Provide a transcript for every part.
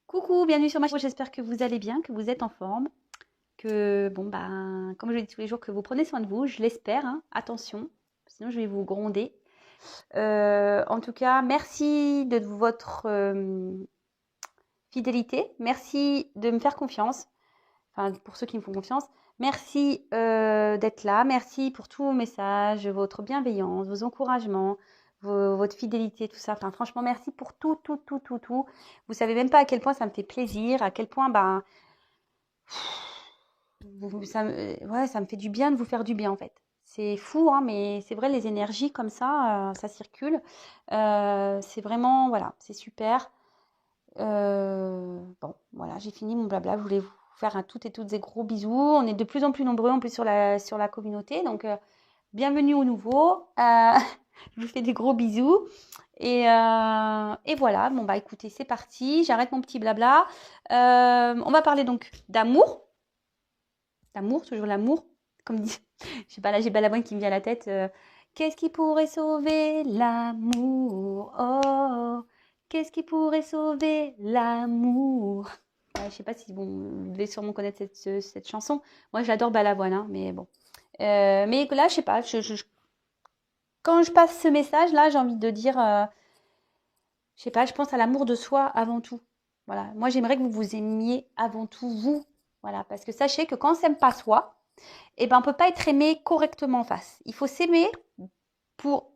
Coucou, bienvenue sur ma chaîne. J'espère que vous allez bien, que vous êtes en forme, que, comme je le dis tous les jours, que vous prenez soin de vous. Je l'espère, hein. Attention, sinon je vais vous gronder. En tout cas, merci de votre fidélité. Merci de me faire confiance. Enfin, pour ceux qui me font confiance. Merci d'être là. Merci pour tous vos messages, votre bienveillance, vos encouragements, votre fidélité, tout ça. Enfin, franchement, merci pour tout, tout, tout, tout, tout. Vous savez même pas à quel point ça me fait plaisir, à quel point, ouais, ça me fait du bien de vous faire du bien, en fait. C'est fou, hein, mais c'est vrai, les énergies comme ça circule. C'est vraiment, voilà, c'est super. Bon, voilà, j'ai fini mon blabla. Je voulais vous faire un toutes et toutes des gros bisous. On est de plus en plus nombreux en plus sur la communauté. Donc, bienvenue aux nouveaux. Je vous fais des gros bisous. Et voilà, bon bah écoutez, c'est parti. J'arrête mon petit blabla. On va parler donc d'amour. L'amour, toujours l'amour. Comme dit, je sais pas, là j'ai Balavoine qui me vient à la tête. Qu'est-ce qui pourrait sauver l'amour? Oh, qu'est-ce qui pourrait sauver l'amour? Je sais pas si vous devez sûrement connaître cette chanson. Moi j'adore Balavoine, hein, mais bon. Mais là, je sais pas, quand je passe ce message, là, j'ai envie de dire, je sais pas, je pense à l'amour de soi avant tout. Voilà, moi j'aimerais que vous vous aimiez avant tout vous. Voilà, parce que sachez que quand on s'aime pas soi, eh ben, on peut pas être aimé correctement en face. Il faut s'aimer pour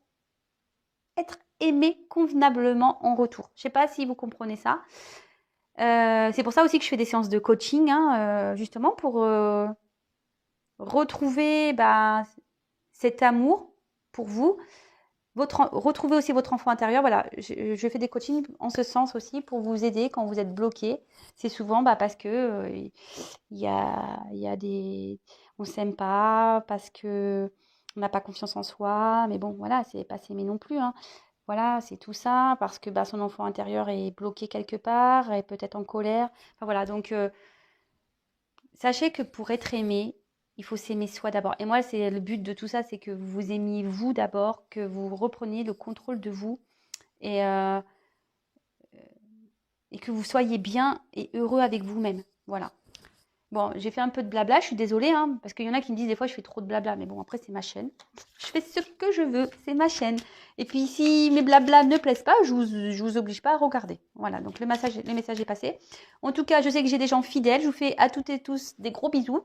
être aimé convenablement en retour. Je sais pas si vous comprenez ça. C'est pour ça aussi que je fais des séances de coaching, hein, justement pour retrouver cet amour pour vous. Retrouver aussi votre enfant intérieur. Voilà, je fais des coachings en ce sens aussi pour vous aider quand vous êtes bloqué. C'est souvent parce que il y a des, on s'aime pas, parce que on n'a pas confiance en soi. Mais bon, voilà, c'est pas s'aimer non plus, hein. Voilà, c'est tout ça parce que son enfant intérieur est bloqué quelque part, est peut-être en colère. Enfin voilà, donc sachez que pour être aimé, il faut s'aimer soi d'abord. Et moi, c'est le but de tout ça, c'est que vous vous aimiez vous d'abord, que vous repreniez le contrôle de vous et, euh, et que vous soyez bien et heureux avec vous-même. Voilà. Bon, j'ai fait un peu de blabla, je suis désolée, hein, parce qu'il y en a qui me disent des fois je fais trop de blabla, mais bon, après c'est ma chaîne. Je fais ce que je veux, c'est ma chaîne. Et puis si mes blabla ne plaisent pas, je vous oblige pas à regarder. Voilà, donc le message est passé. En tout cas, je sais que j'ai des gens fidèles, je vous fais à toutes et tous des gros bisous.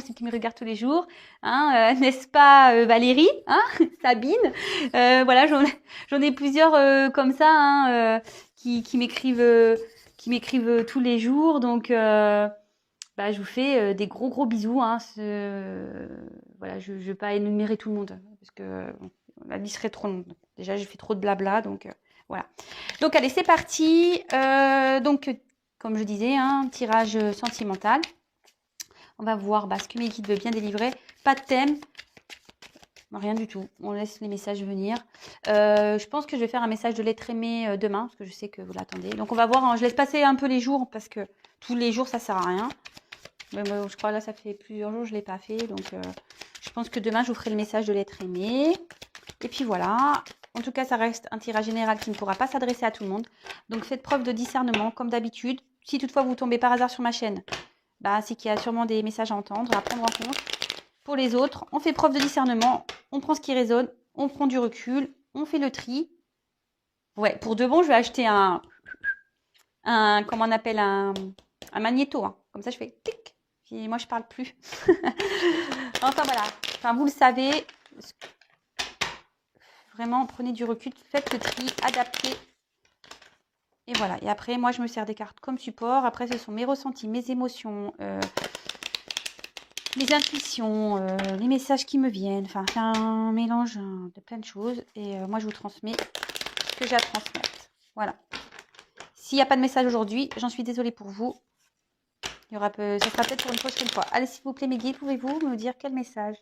C'est qui me regardent tous les jours, hein, n'est-ce pas Valérie, hein, Sabine, voilà, j'en ai plusieurs comme ça, hein, qui m'écrivent tous les jours, donc je vous fais des gros gros bisous, hein. Voilà, je ne vais pas énumérer tout le monde parce que la liste serait trop longue. Déjà, j'ai fait trop de blabla, donc voilà. Donc allez, c'est parti. Comme je disais, hein, tirage sentimental. On va voir ce que mes guides veulent bien délivrer. Pas de thème, rien du tout. On laisse les messages venir. Je pense que je vais faire un message de l'être aimé demain parce que je sais que vous l'attendez. Donc on va voir, hein. Je laisse passer un peu les jours parce que tous les jours ça sert à rien. Mais moi, je crois là, ça fait plusieurs jours que je ne l'ai pas fait. Donc, je pense que demain, je vous ferai le message de l'être aimé. Et puis voilà. En tout cas, ça reste un tirage général qui ne pourra pas s'adresser à tout le monde. Donc, faites preuve de discernement, comme d'habitude. Si toutefois vous tombez par hasard sur ma chaîne, c'est qu'il y a sûrement des messages à entendre, à prendre en compte. Pour les autres, on fait preuve de discernement. On prend ce qui résonne. On prend du recul. On fait le tri. Ouais, pour de bon, je vais acheter comment on appelle, un magnéto, hein. Comme ça, je fais tic. Puis moi, je parle plus. Enfin, voilà. Enfin, vous le savez. Vraiment, prenez du recul, faites le tri, adaptez. Et voilà. Et après, moi, je me sers des cartes comme support. Après, ce sont mes ressentis, mes émotions, mes intuitions, les messages qui me viennent. Enfin, c'est un mélange de plein de choses. Et moi, je vous transmets ce que j'ai à transmettre. Voilà. S'il n'y a pas de message aujourd'hui, j'en suis désolée pour vous. Ça sera peut-être pour une prochaine fois. Allez, s'il vous plaît, mes guides, pouvez-vous me dire quel message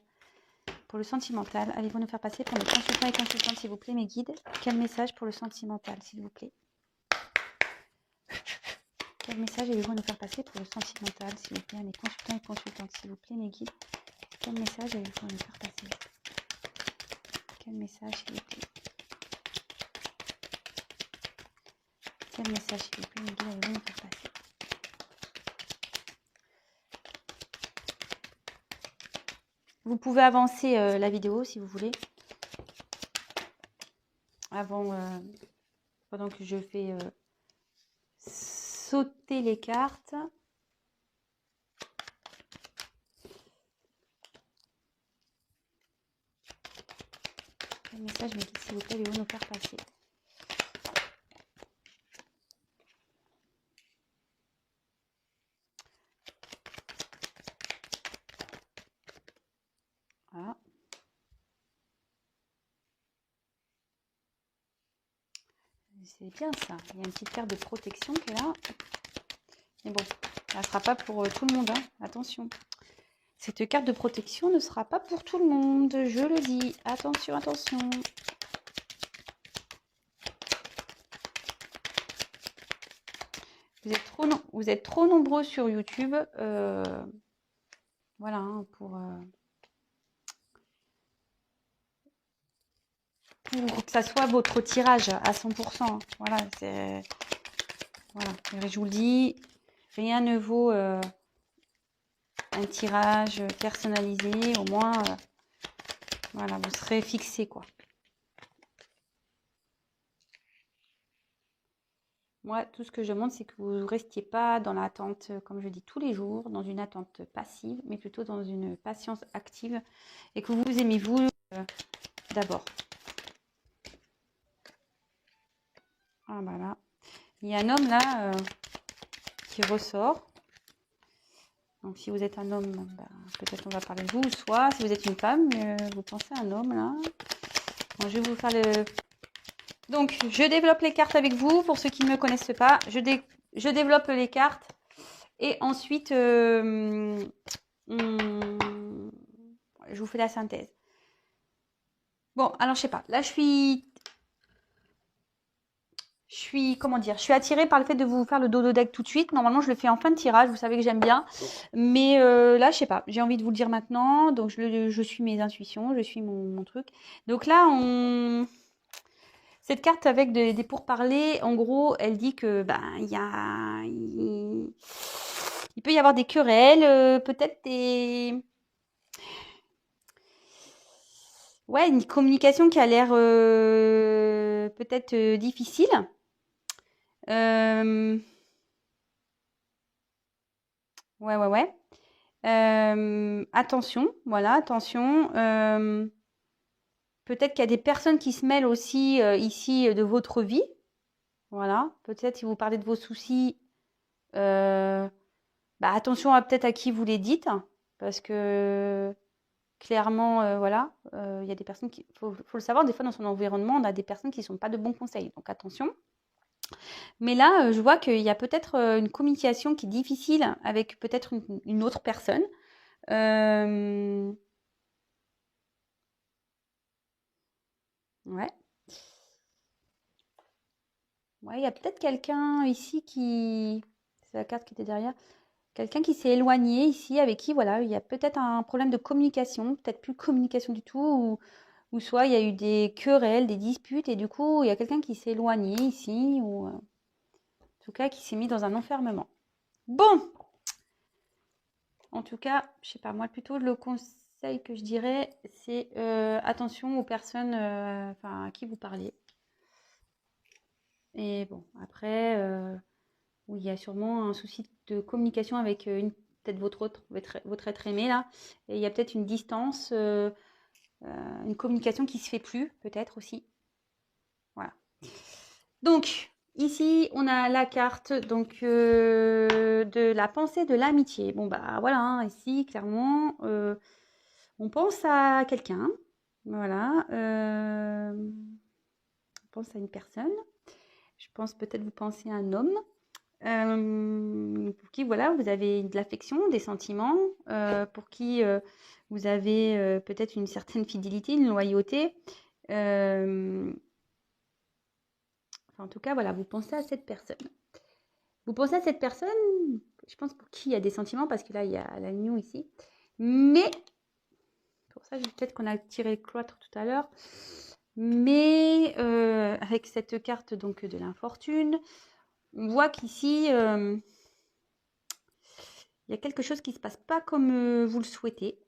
pour le sentimental allez-vous nous faire passer pour nos consultants et consultantes, s'il vous plaît, mes guides? Quel message pour le sentimental, s'il vous plaît? Quel message allez-vous nous faire passer pour le sentimental, s'il vous plaît, à mes consultants et consultantes, s'il vous plaît, mes guides? Quel message allez-vous nous faire passer? Quel message, s'il vous plaît? Quel message s'il vous plaît, me guide avec vous, me faire passer. Vous pouvez avancer la vidéo si vous voulez. Avant, pendant que je fais sauter les cartes. Quel message me guide s'il vous plaît, allez-vous nous faire passer. Voilà. C'est bien ça. Il y a une petite carte de protection qui est là. Mais bon, ça ne sera pas pour tout le monde. Hein. Attention. Cette carte de protection ne sera pas pour tout le monde. Je le dis. Attention, attention. Vous êtes trop nombreux sur YouTube. Voilà, hein, pour que ça soit votre tirage à 100%. Voilà, c'est... Voilà, je vous le dis, rien ne vaut un tirage personnalisé. Au moins, voilà, vous serez fixé, quoi. Moi, tout ce que je demande, c'est que vous ne restiez pas dans l'attente, comme je dis tous les jours, dans une attente passive, mais plutôt dans une patience active et que vous aimez vous d'abord. Ah, voilà. Il y a un homme là qui ressort. Donc, si vous êtes un homme, bah, peut-être on va parler de vous, soit si vous êtes une femme, vous pensez à un homme là. Bon, je vais vous faire le... Donc, je développe les cartes avec vous. Pour ceux qui ne me connaissent pas, je développe les cartes. Et ensuite, je vous fais la synthèse. Bon, alors, je sais pas. Là, je suis, comment dire, je suis attirée par le fait de vous faire le dodo deck tout de suite. Normalement, je le fais en fin de tirage. Vous savez que j'aime bien. Mais là, je sais pas. J'ai envie de vous le dire maintenant. Donc, je suis mes intuitions. Je suis mon truc. Donc là, cette carte avec des pourparlers, en gros, elle dit que il peut y avoir des querelles, peut-être ouais, une communication qui a l'air peut-être difficile. Ouais. Attention, voilà, attention. Peut-être qu'il y a des personnes qui se mêlent aussi ici de votre vie. Voilà, peut-être si vous parlez de vos soucis, attention peut-être à qui vous les dites, parce que clairement, voilà, il y a des personnes qui, faut le savoir, des fois dans son environnement, on a des personnes qui ne sont pas de bons conseils, donc attention. Mais là, je vois qu'il y a peut-être une communication qui est difficile avec peut-être une autre personne. Ouais. Ouais, il y a peut-être quelqu'un ici qui... C'est la carte qui était derrière. Quelqu'un qui s'est éloigné ici, avec qui, voilà, il y a peut-être un problème de communication, peut-être plus de communication du tout, ou soit il y a eu des querelles, des disputes, et du coup, il y a quelqu'un qui s'est éloigné ici, ou en tout cas, qui s'est mis dans un enfermement. Bon! En tout cas, je sais pas, moi, plutôt le conseil que je dirais, c'est attention aux personnes à qui vous parlez. Et bon, après... où il y a sûrement un souci de communication avec peut-être votre être aimé là. Et il y a peut-être une distance, une communication qui se fait plus, peut-être aussi. Voilà. Donc, ici, on a la carte donc, de la pensée de l'amitié. Bon, bah voilà, hein, ici, clairement, on pense à quelqu'un. Voilà. On pense à une personne. Je pense peut-être vous pensez à un homme. Pour qui voilà, vous avez de l'affection, des sentiments, pour qui vous avez peut-être une certaine fidélité, une loyauté. En tout cas, voilà, vous pensez à cette personne. Vous pensez à cette personne, je pense pour qui il y a des sentiments, parce que là, il y a la New ici. Mais, pour ça, peut-être qu'on a tiré le cloître tout à l'heure. Mais avec cette carte donc de l'infortune, on voit qu'ici, il y a quelque chose qui ne se passe pas comme vous le souhaitez.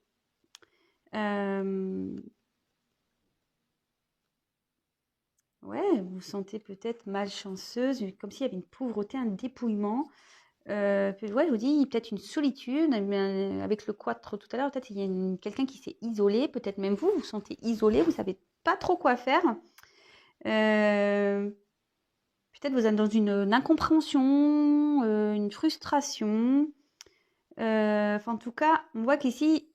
Ouais, vous vous sentez peut-être malchanceuse, comme s'il y avait une pauvreté, un dépouillement. Puis ouais, je vous dis, peut-être une solitude, mais avec le quatre tout à l'heure, peut-être il y a quelqu'un qui s'est isolé, peut-être même vous vous sentez isolé, vous savez pas trop quoi faire. Peut-être vous êtes dans une incompréhension, une frustration. Enfin, en tout cas, on voit qu'ici,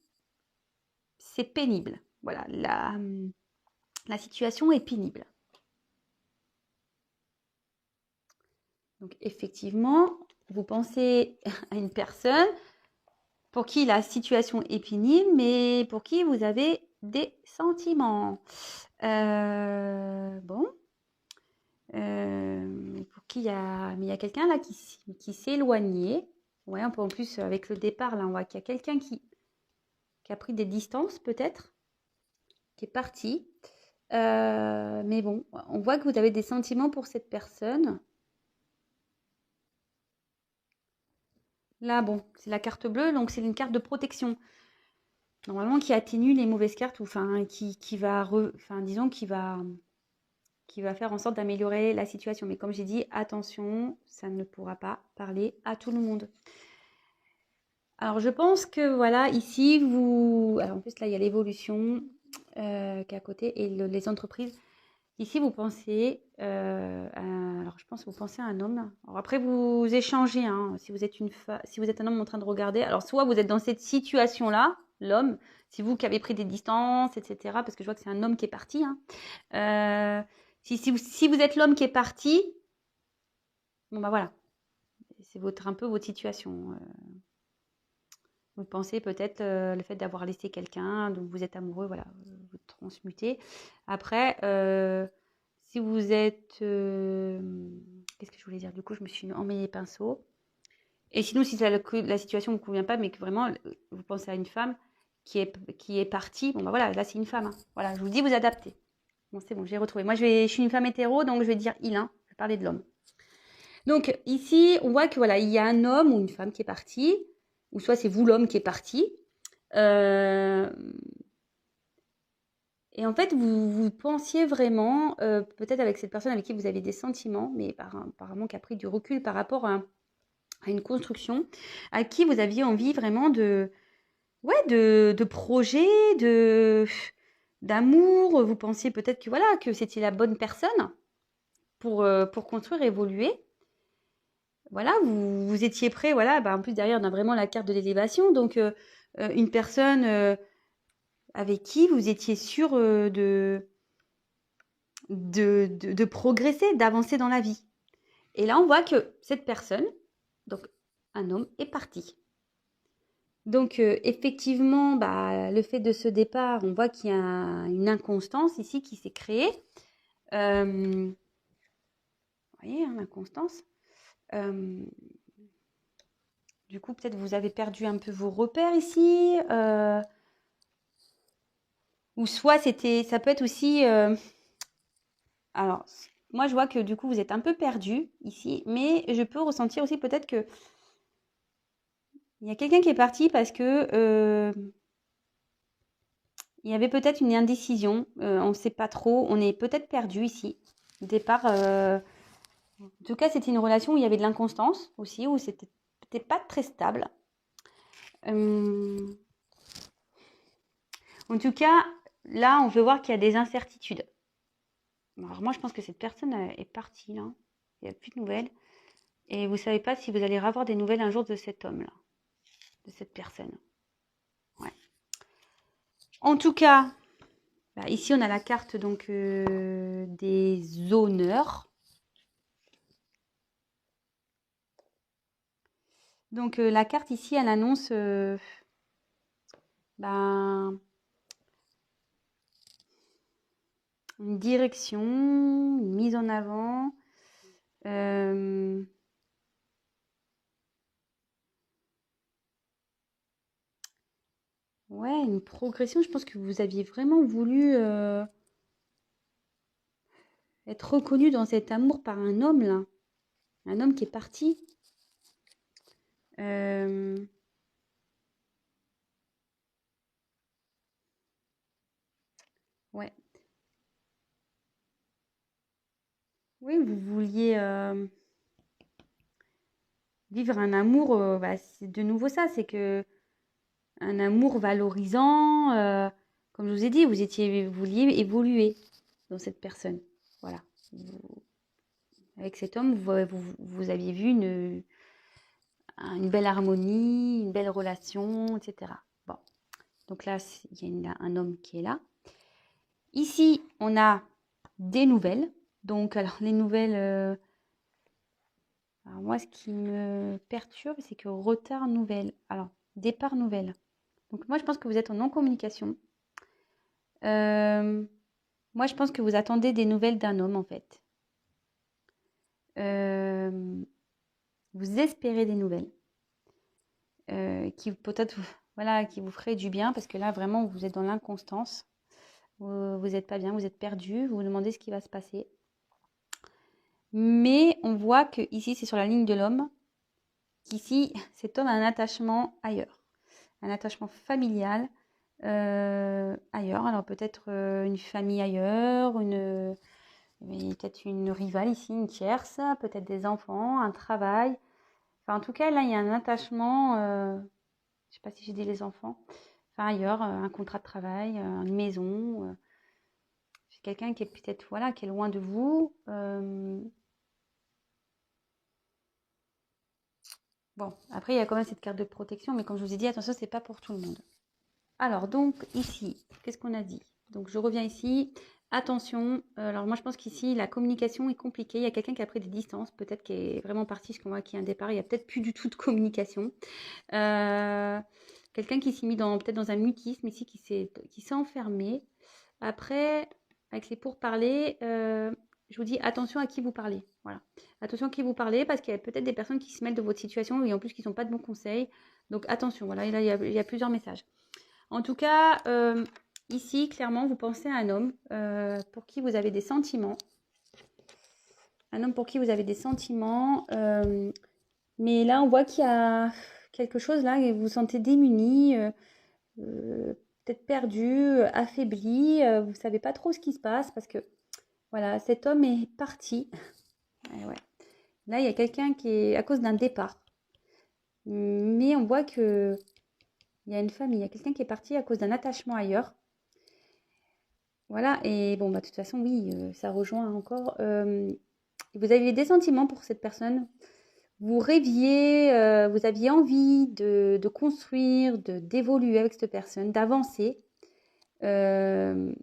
c'est pénible. Voilà, la situation est pénible. Donc, effectivement, vous pensez à une personne pour qui la situation est pénible, mais pour qui vous avez des sentiments. Bon. Pour qui il y a quelqu'un là qui s'est éloigné. Ouais, en plus, avec le départ, là, on voit qu'il y a quelqu'un qui a pris des distances, peut-être, qui est parti. Mais bon, on voit que vous avez des sentiments pour cette personne. Là, bon, c'est la carte bleue, donc c'est une carte de protection. Normalement, qui atténue les mauvaises cartes, ou enfin, qui va, disons, qui va faire en sorte d'améliorer la situation. Mais comme j'ai dit, attention, ça ne pourra pas parler à tout le monde. Alors, je pense que voilà, ici, alors en plus, là, il y a l'évolution qui est à côté et les entreprises. Ici, vous pensez, alors je pense que vous pensez à un homme. Alors après, vous échangez, hein, si vous êtes si vous êtes un homme en train de regarder. Alors, soit vous êtes dans cette situation-là, l'homme, c'est vous qui avez pris des distances, etc. Parce que je vois que c'est un homme qui est parti. Hein. Si vous êtes l'homme qui est parti, bon bah voilà, c'est un peu votre situation. Vous pensez peut-être le fait d'avoir laissé quelqu'un, donc vous êtes amoureux, voilà, vous transmutez. Après, si vous êtes... qu'est-ce que je voulais dire? Du coup, je me suis emmêlé les pinceaux. Et sinon, si la situation ne vous convient pas, mais que vraiment, vous pensez à une femme qui est partie, bon bah voilà, là c'est une femme. Hein. Voilà, je vous dis, vous adaptez. Bon, c'est bon, j'ai retrouvé. Moi, je suis une femme hétéro, donc je vais dire il, hein. Je vais parler de l'homme. Donc ici, on voit que voilà, il y a un homme ou une femme qui est parti, ou soit c'est vous l'homme qui est parti. Et en fait, vous pensiez vraiment, peut-être avec cette personne avec qui vous avez des sentiments, mais apparemment qui a pris du recul par rapport à une construction, à qui vous aviez envie vraiment de projets, d'amour. Vous pensiez peut-être que voilà, que c'était la bonne personne pour construire, évoluer. Voilà, vous étiez prêt, voilà. Bah, en plus, derrière, on a vraiment la carte de l'élévation. Donc, une personne avec qui vous étiez sûr de progresser, d'avancer dans la vie. Et là, on voit que cette personne, donc un homme, est parti. Donc, effectivement, bah, le fait de ce départ, on voit qu'il y a une inconstance ici qui s'est créée. Vous voyez, hein, l'inconstance. Du coup, peut-être vous avez perdu un peu vos repères ici. Ou soit ça peut être aussi... alors, moi, je vois que du coup, vous êtes un peu perdu ici, mais je peux ressentir aussi peut-être que il y a quelqu'un qui est parti parce que il y avait peut-être une indécision. On ne sait pas trop. On est peut-être perdu ici. Au départ, en tout cas, c'était une relation où il y avait de l'inconstance aussi, où c'était peut-être pas très stable. En tout cas, là, on peut voir qu'il y a des incertitudes. Alors moi, je pense que cette personne est partie là. Il n'y a plus de nouvelles. Et vous ne savez pas si vous allez avoir des nouvelles un jour de cet homme-là, de cette personne. Ouais. En tout cas, bah, ici, on a la carte donc des honneurs. Donc, la carte ici, elle annonce ben, une direction, une mise en avant. Ouais, une progression. Je pense que vous aviez vraiment voulu être reconnu dans cet amour par un homme là. Un homme qui est parti. Euh, ouais. Oui, vous vouliez vivre un amour, bah, c'est de nouveau ça, c'est que un amour valorisant, comme je vous ai dit, vous vouliez évoluer dans cette personne. Voilà. Avec cet homme, vous aviez vu une belle harmonie, une belle relation, etc. Bon, donc là, il y a un homme qui est là. Ici, on a des nouvelles. Donc, alors, les nouvelles... alors moi, ce qui me perturbe, c'est que retard nouvelle. Alors, départ nouvelle. Donc, moi, je pense que vous êtes en non-communication. Moi, je pense que vous attendez des nouvelles d'un homme, en fait. Vous espérez des nouvelles qui peut-être voilà, qui vous feraient du bien parce que là, vraiment, vous êtes dans l'inconstance. Vous n'êtes pas bien, vous êtes perdu, vous vous demandez ce qui va se passer. Mais on voit que ici, c'est sur la ligne de l'homme, qu'ici, cet homme a un attachement ailleurs, un attachement familial ailleurs. Alors peut-être une famille ailleurs, peut-être une rivale ici, une tierce, peut-être des enfants, un travail. Enfin, en tout cas, là, il y a un attachement, je ne sais pas si j'ai dit les enfants, enfin ailleurs, un contrat de travail, une maison. C'est quelqu'un qui est peut-être, voilà, qui est loin de vous. Bon, après, il y a quand même cette carte de protection, mais comme je vous ai dit, attention, c'est pas pour tout le monde. Alors, donc, ici, qu'est-ce qu'on a dit? Donc, je reviens ici. Attention, alors moi, je pense qu'ici, la communication est compliquée. Il y a quelqu'un qui a pris des distances, peut-être qui est vraiment parti, parce qu'on voit qu'il y a un départ, il n'y a peut-être plus du tout de communication. Quelqu'un qui s'est mis peut-être dans un mutisme ici, qui s'est enfermé. Après, avec les pourparlers, je vous dis attention à qui vous parlez. Voilà. Attention à qui vous parlez parce qu'il y a peut-être des personnes qui se mêlent de votre situation et en plus qui ne sont pas de bons conseils. Donc attention, voilà, et là il y a plusieurs messages. En tout cas, ici, clairement, vous pensez à un homme pour qui vous avez des sentiments. Un homme pour qui vous avez des sentiments. Mais là, on voit qu'il y a quelque chose là et vous vous sentez démuni. Peut-être perdu, affaibli, vous ne savez pas trop ce qui se passe parce que voilà, cet homme est parti. Et ouais. Là, il y a quelqu'un qui est à cause d'un départ. Mais on voit que il y a une famille, il y a quelqu'un qui est parti à cause d'un attachement ailleurs. Voilà, et bon, bah, de toute façon, oui, ça rejoint encore. Vous aviez des sentiments pour cette personne. Vous rêviez, vous aviez envie de construire, d'évoluer avec cette personne, d'avancer. Mais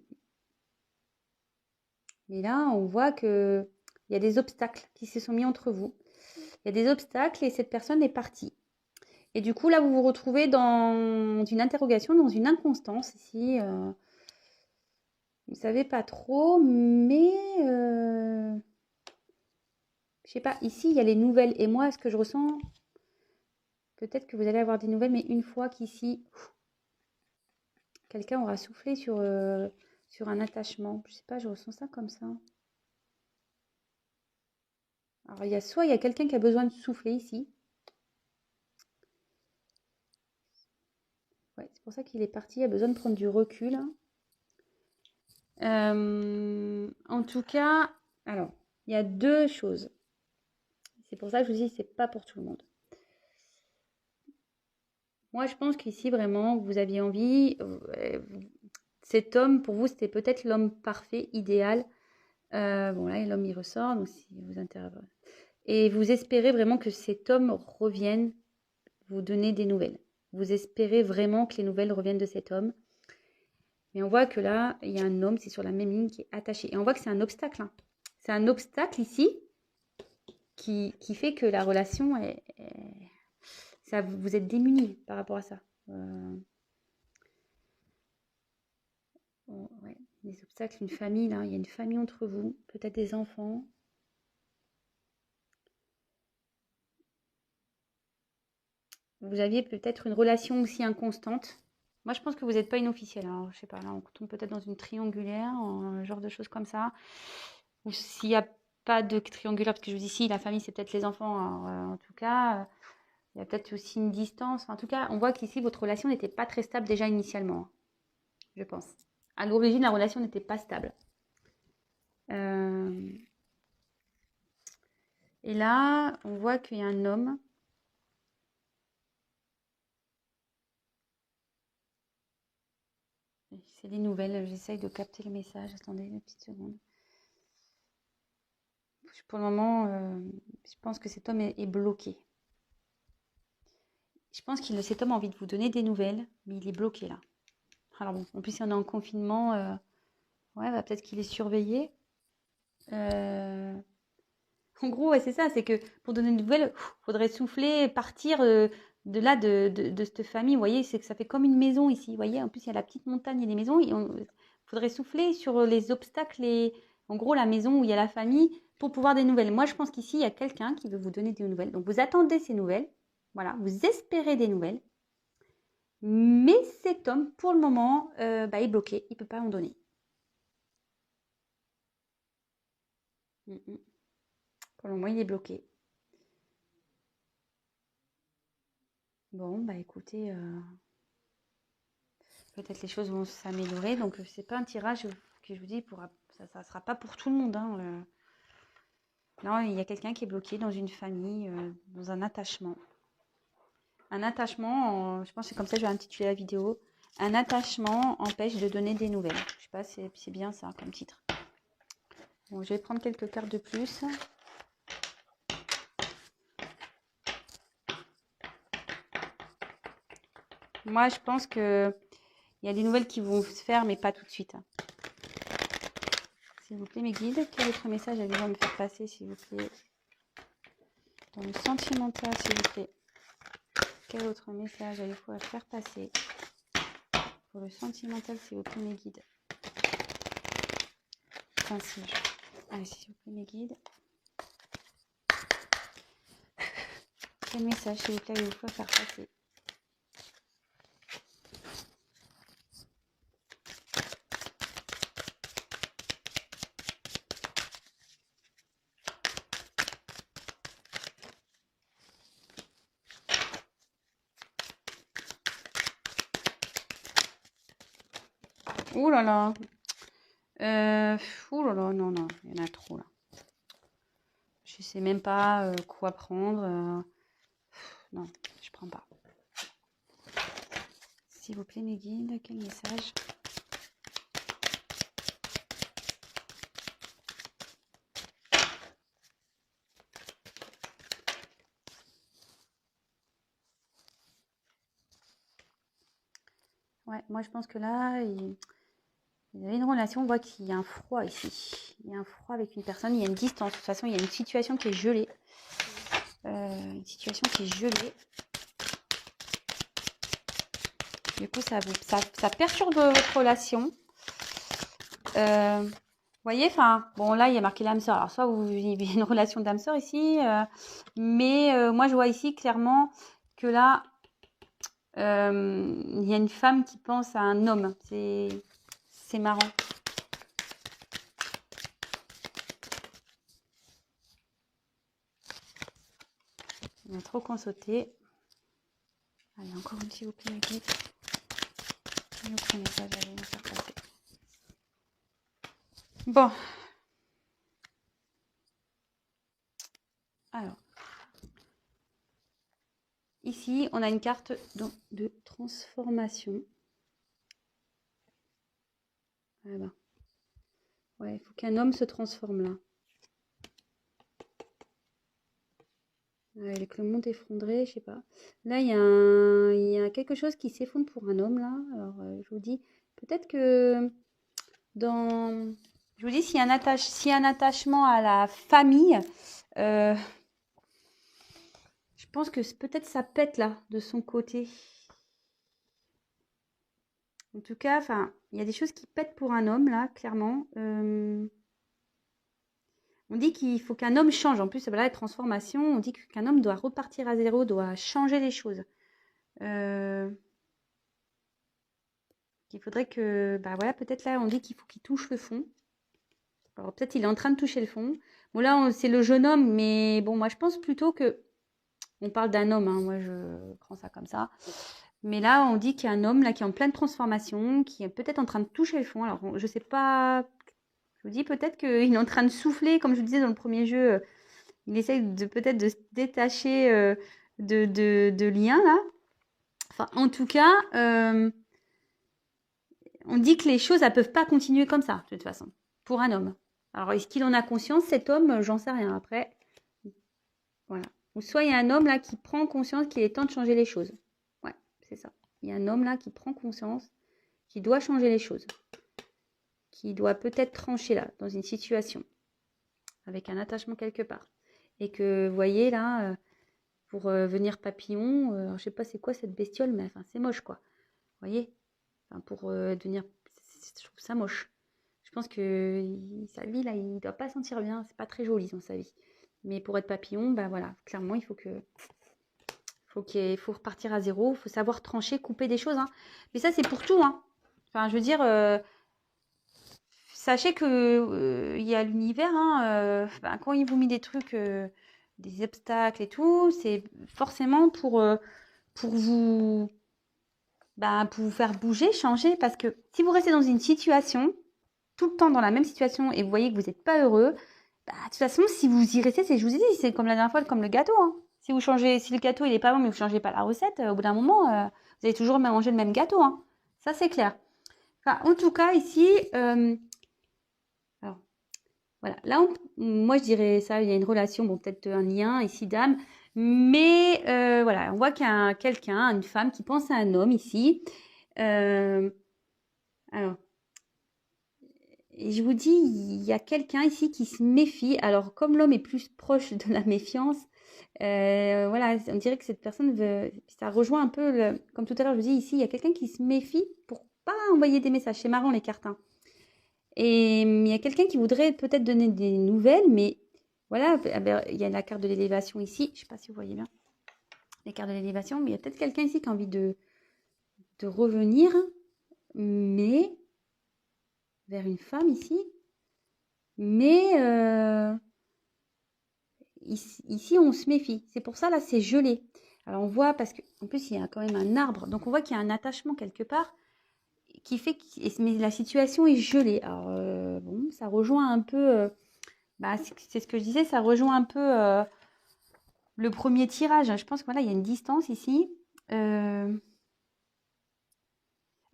là, on voit qu'il y a des obstacles qui se sont mis entre vous. Il y a des obstacles et cette personne est partie. Et du coup, là, vous vous retrouvez dans une interrogation, dans une inconstance ici. Vous ne savez pas trop, mais je sais pas. Ici, il y a les nouvelles. Et moi, ce que je ressens, peut-être que vous allez avoir des nouvelles, mais une fois qu'ici, quelqu'un aura soufflé sur un attachement. Je sais pas, je ressens ça comme ça. Alors, il y a quelqu'un qui a besoin de souffler ici. Ouais, c'est pour ça qu'il est parti. Il a besoin de prendre du recul. En tout cas, alors, il y a deux choses. C'est pour ça que je vous dis, c'est pas pour tout le monde. Moi, je pense qu'ici, vraiment, vous aviez envie. Cet homme, pour vous, c'était peut-être l'homme parfait, idéal. Bon, là, l'homme, il ressort, donc si vous intéressez. Et vous espérez vraiment que cet homme revienne vous donner des nouvelles. Vous espérez vraiment que les nouvelles reviennent de cet homme. Mais on voit que là, il y a un homme, c'est sur la même ligne, qui est attaché. Et on voit que c'est un obstacle. Hein. C'est un obstacle ici qui fait que la relation ça, vous êtes démunis par rapport à ça. Ouais, des obstacles, une famille, là, il y a une famille entre vous, peut-être des enfants. Vous aviez peut-être une relation aussi inconstante. Moi, je pense que vous n'êtes pas une officielle. Alors, je sais pas, là, on tombe peut-être dans une triangulaire, un genre de choses comme ça. Ou s'il y a pas de triangulaire, parce que je vous dis ici, la famille, c'est peut-être les enfants. Alors, en tout cas, il y a peut-être aussi une distance. Enfin, en tout cas, on voit qu'ici, votre relation n'était pas très stable déjà initialement, hein, je pense. À l'origine, la relation n'était pas stable. Et là, on voit qu'il y a un homme. C'est des nouvelles. J'essaye de capter le message. Attendez une petite seconde. Pour le moment, je pense que cet homme est bloqué. Je pense que cet homme a envie de vous donner des nouvelles, mais il est bloqué là. Alors bon, en plus, si on est en confinement, ouais, bah, peut-être qu'il est surveillé. En gros, ouais, c'est ça, c'est que pour donner des nouvelles, il faudrait souffler, partir de là, de cette famille. Vous voyez, c'est que ça fait comme une maison ici. Vous voyez, en plus, il y a la petite montagne et les maisons. Il faudrait souffler sur les obstacles et en gros, la maison où il y a la famille pour pouvoir des nouvelles. Moi, je pense qu'ici, il y a quelqu'un qui veut vous donner des nouvelles. Donc, vous attendez ces nouvelles. Voilà, vous espérez des nouvelles. Mais cet homme, pour le moment, est bloqué. Il ne peut pas en donner. Pour le moment, il est bloqué. Bon, bah écoutez, peut-être les choses vont s'améliorer. Donc, c'est pas un tirage que je vous dis, ça ne sera pas pour tout le monde. Hein, Non, il y a quelqu'un qui est bloqué dans une famille, dans un attachement. Un attachement, je pense que c'est comme ça que je vais intituler la vidéo. Un attachement empêche de donner des nouvelles. Je sais pas, c'est bien ça comme titre. Bon, je vais prendre quelques cartes de plus. Moi, je pense que il y a des nouvelles qui vont se faire, mais pas tout de suite. S'il vous plaît, mes guides, quel autre message allez-vous me faire passer, s'il vous plaît? Dans le sentimental, s'il vous plaît. Quel autre message allez-vous faire passer? Pour le sentimental, s'il vous plaît, mes guides. Ainsi. Allez, s'il vous plaît, mes guides. Quel message, s'il vous plaît, allez-vous faire passer? Ouh là là. Ouh là là, non, non, il y en a trop là. Je sais même pas quoi prendre. Non, je prends pas. S'il vous plaît, mes guides, quel message? Ouais, moi je pense que là, il y avait une relation, on voit qu'il y a un froid ici. Il y a un froid avec une personne, il y a une distance. De toute façon, il y a une situation qui est gelée. Une situation qui est gelée. Du coup, ça perturbe votre relation. Vous voyez, enfin, bon, là, il y a marqué l'âme sœur. Alors, soit vous vivez une relation d'âme sœur ici, mais moi, je vois ici clairement que là, il y a une femme qui pense à un homme. C'est marrant. Il y a trop qu'on sauter. Allez, encore une, s'il vous plaît, mes guides. Un autre message, allez, nous faire passer. Bon. Alors. Ici, on a une carte de transformation. Ah ben. Ouais, il faut qu'un homme se transforme là. Avec le monde effondré, je sais pas. Là, il y a quelque chose qui s'effondre pour un homme là. Alors, je vous dis, peut-être que dans... Je vous dis, s'il y a un attachement à la famille, je pense que peut-être ça pète là, de son côté. En tout cas, enfin, il y a des choses qui pètent pour un homme là, clairement. On dit qu'il faut qu'un homme change. En plus, voilà, la transformation, on dit qu'un homme doit repartir à zéro, doit changer les choses. Il faudrait que, bah voilà, peut-être là, on dit qu'il faut qu'il touche le fond. Alors peut-être il est en train de toucher le fond. Bon, là, c'est le jeune homme, mais bon, moi, je pense plutôt que... On parle d'un homme, hein, moi, je prends ça comme ça. Mais là, on dit qu'il y a un homme là qui est en pleine transformation, qui est peut-être en train de toucher le fond. Alors, je sais pas... Je vous dis peut-être qu'il est en train de souffler, comme je vous disais dans le premier jeu. Il essaye peut-être de se détacher de liens, là. Enfin, en tout cas, on dit que les choses, elles peuvent pas continuer comme ça, de toute façon, pour un homme. Alors, est-ce qu'il en a conscience, cet homme? J'en sais rien. Après, voilà. Ou soit il y a un homme là qui prend conscience qu'il est temps de changer les choses. Ouais, c'est ça. Il y a un homme là qui prend conscience qu'il doit changer les choses. Qui doit peut-être trancher là, dans une situation, avec un attachement quelque part. Et que, vous voyez là, pour venir papillon, alors, je sais pas c'est quoi cette bestiole, mais enfin, c'est moche quoi. Vous voyez, enfin, pour devenir... Je trouve ça moche. Je pense que sa vie, là, il doit pas sentir bien. C'est pas très joli dans sa vie. Mais pour être papillon, ben voilà, clairement, il faut faut repartir à zéro. Il faut savoir trancher, couper des choses. Hein. Mais ça, c'est pour tout. Hein. Enfin, je veux dire, sachez que il y a l'univers. Hein, ben, quand il vous met des trucs, des obstacles et tout, c'est forcément pour vous... Ben, pour vous faire bouger, changer, parce que si vous restez dans une situation, tout le temps dans la même situation, et vous voyez que vous n'êtes pas heureux, bah, de toute façon, si vous y restez, je vous ai dit, c'est comme la dernière fois, comme le gâteau. Hein. Si le gâteau il est pas bon, mais vous changez pas la recette, au bout d'un moment, vous allez toujours manger le même gâteau. Hein. Ça, c'est clair. Enfin, en tout cas, ici, alors, voilà, là, moi, je dirais ça, il y a une relation, bon, peut-être un lien ici d'âme, mais voilà, on voit qu'il y a quelqu'un, une femme qui pense à un homme ici. Alors, et je vous dis, il y a quelqu'un ici qui se méfie. Alors, comme l'homme est plus proche de la méfiance, voilà, on dirait que cette personne veut... Ça rejoint un peu, comme tout à l'heure, je vous dis, ici, il y a quelqu'un qui se méfie pour pas envoyer des messages. C'est marrant, les cartes. Hein. Et il y a quelqu'un qui voudrait peut-être donner des nouvelles, mais voilà, il y a la carte de l'élévation ici. Je ne sais pas si vous voyez bien les cartes de l'élévation, mais il y a peut-être quelqu'un ici qui a envie de revenir, mais vers une femme ici. Mais ici, on se méfie. C'est pour ça, là, c'est gelé. Alors, on voit, parce qu'en plus, il y a quand même un arbre. Donc, on voit qu'il y a un attachement quelque part qui fait que mais la situation est gelée. Alors, bon, ça rejoint un peu... bah, c'est ce que je disais, ça rejoint un peu le premier tirage. Je pense que voilà, il y a une distance ici.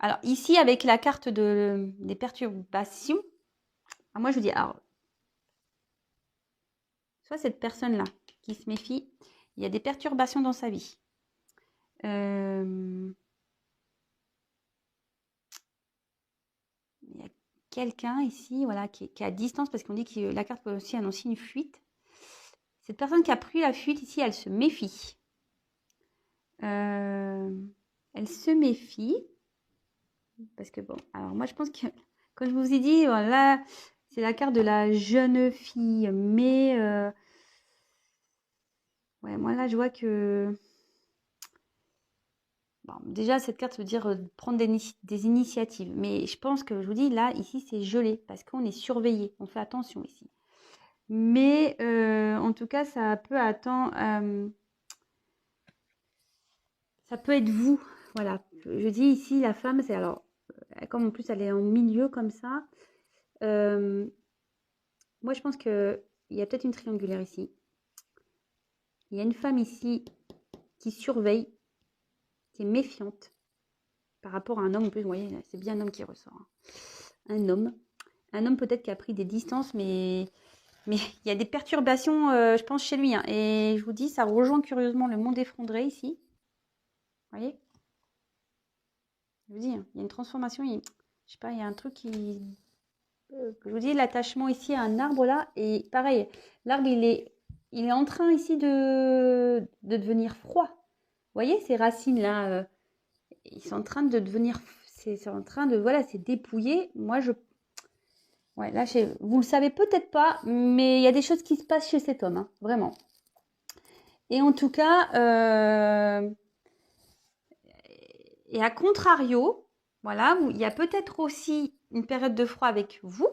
Alors, ici, avec la carte des perturbations, moi, je vous dis, alors, soit cette personne-là qui se méfie, il y a des perturbations dans sa vie. Il y a quelqu'un ici, voilà, qui est à distance, parce qu'on dit que la carte peut aussi annoncer une fuite. Cette personne qui a pris la fuite ici, elle se méfie. Elle se méfie. Parce que bon, alors moi je pense que, comme je vous ai dit, voilà, c'est la carte de la jeune fille. Mais, ouais, moi là je vois que... Bon, déjà, cette carte veut dire prendre des initiatives. Mais je pense que, je vous dis, là, ici, c'est gelé. Parce qu'on est surveillé. On fait attention ici. Mais, en tout cas, ça peut attendre... ça peut être vous. Voilà. Je dis ici, la femme, c'est alors... Comme en plus, elle est en milieu comme ça. Moi, je pense qu'il y a peut-être une triangulaire ici. Il y a une femme ici qui surveille, qui est méfiante par rapport à un homme. En plus, vous voyez, c'est bien un homme qui ressort. Hein. Un homme peut-être qui a pris des distances, mais il y a des perturbations, je pense, chez lui. Hein. Et je vous dis, ça rejoint curieusement le monde effondré ici. Vous voyez? Je vous dis, hein, il y a une transformation. Je sais pas, il y a un truc qui... je vous dis, l'attachement ici à un arbre là. Et pareil, l'arbre, il est en train ici de devenir froid. Vous voyez, ces racines là, ils sont en train de devenir... C'est en train de... Voilà, c'est dépouillé. Moi, ouais, là, vous le savez peut-être pas, mais il y a des choses qui se passent chez cet homme, hein, vraiment. Et en tout cas, et à contrario, voilà, il y a peut-être aussi une période de froid avec vous,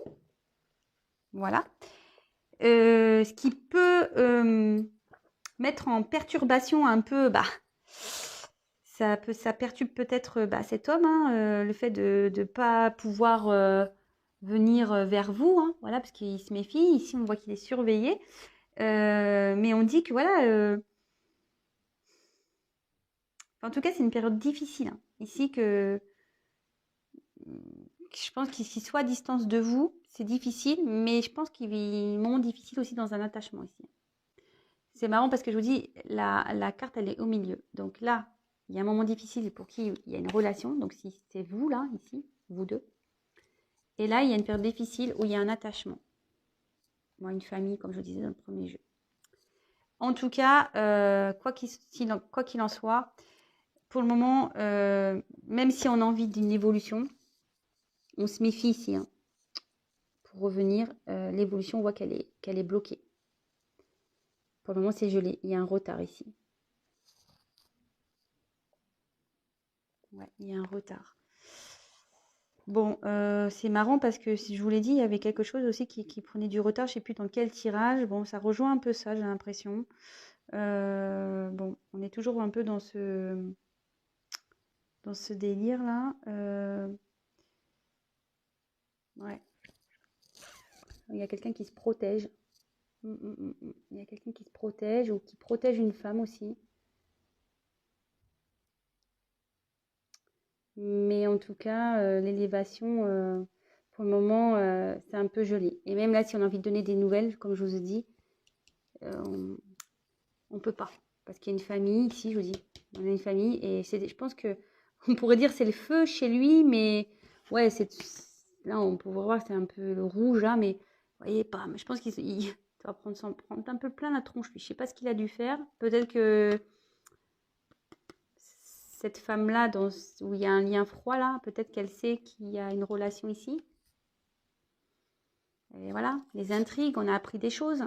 voilà. Ce qui peut mettre en perturbation un peu, ça perturbe peut-être cet homme, hein, le fait de ne pas pouvoir venir vers vous, hein, voilà, parce qu'il se méfie. Ici, on voit qu'il est surveillé. Mais on dit que voilà, en tout cas, c'est une période difficile, hein. Ici, je pense qu'il soit à distance de vous, c'est difficile, mais je pense qu'il vit un moment difficile aussi dans un attachement ici. C'est marrant parce que je vous dis, la carte, elle est au milieu. Donc là, il y a un moment difficile pour qui il y a une relation. Donc si c'est vous, là, ici, vous deux. Et là, il y a une période difficile où il y a un attachement. Moi, une famille, comme je vous disais dans le premier jeu. En tout cas, quoi qu'il en soit, pour le moment, même si on a envie d'une évolution, on se méfie ici, hein. Pour revenir, l'évolution, on voit qu'elle est bloquée. Pour le moment, c'est gelé. Il y a un retard ici. Ouais, il y a un retard. Bon, c'est marrant parce que si je vous l'ai dit, il y avait quelque chose aussi qui prenait du retard. Je ne sais plus dans quel tirage. Bon, ça rejoint un peu ça, j'ai l'impression. Bon, on est toujours un peu dans ce délire-là. Ouais. Il y a quelqu'un qui se protège. Il y a quelqu'un qui se protège ou qui protège une femme aussi. Mais en tout cas, l'élévation, pour le moment, c'est un peu gelé. Et même là, si on a envie de donner des nouvelles, comme je vous ai dit, on ne peut pas. Parce qu'il y a une famille ici, je vous dis. On a une famille et je pense que on pourrait dire c'est le feu chez lui, mais ouais, là, on peut voir c'est un peu le rouge, là, mais vous voyez pas. Mais je pense qu'il va s'en prendre un peu plein la tronche, lui. Je sais pas ce qu'il a dû faire. Peut-être que cette femme-là, où il y a un lien froid là, peut-être qu'elle sait qu'il y a une relation ici. Et voilà, les intrigues, on a appris des choses.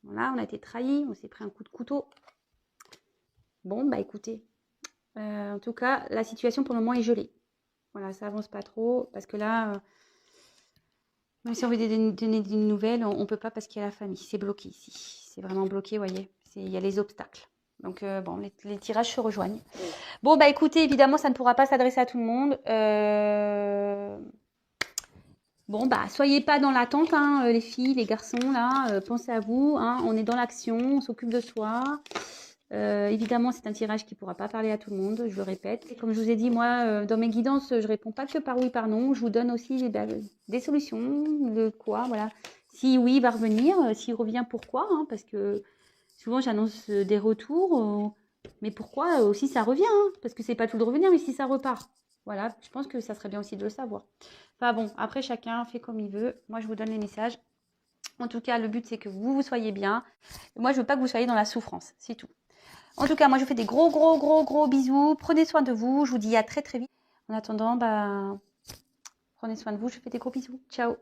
Voilà, on a été trahis, on s'est pris un coup de couteau. Bon, bah écoutez, en tout cas, la situation pour le moment est gelée. Voilà, ça avance pas trop, parce que là, même si on veut donner des nouvelles, on ne peut pas parce qu'il y a la famille. C'est bloqué ici. C'est vraiment bloqué, vous voyez. Il y a les obstacles. Donc, bon, les tirages se rejoignent. Bon, bah écoutez, évidemment, ça ne pourra pas s'adresser à tout le monde. Bon, bah, soyez pas dans l'attente, hein, les filles, les garçons, là. Pensez à vous, hein, on est dans l'action, on s'occupe de soi. Évidemment, c'est un tirage qui ne pourra pas parler à tout le monde, je le répète. Et comme je vous ai dit, moi, dans mes guidances, je ne réponds pas que par oui, par non. Je vous donne aussi des solutions, de quoi, voilà. Si oui, il va revenir. S'il revient, pourquoi, hein, parce que souvent, j'annonce des retours. Mais pourquoi aussi ça revient, hein, parce que c'est pas tout de revenir, mais si ça repart. Voilà, je pense que ça serait bien aussi de le savoir. Enfin bon, après, chacun fait comme il veut. Moi, je vous donne les messages. En tout cas, le but, c'est que vous soyez bien. Moi, je veux pas que vous soyez dans la souffrance, c'est tout. En tout cas, moi, je vous fais des gros bisous. Prenez soin de vous. Je vous dis à très vite. En attendant, prenez soin de vous. Je vous fais des gros bisous. Ciao.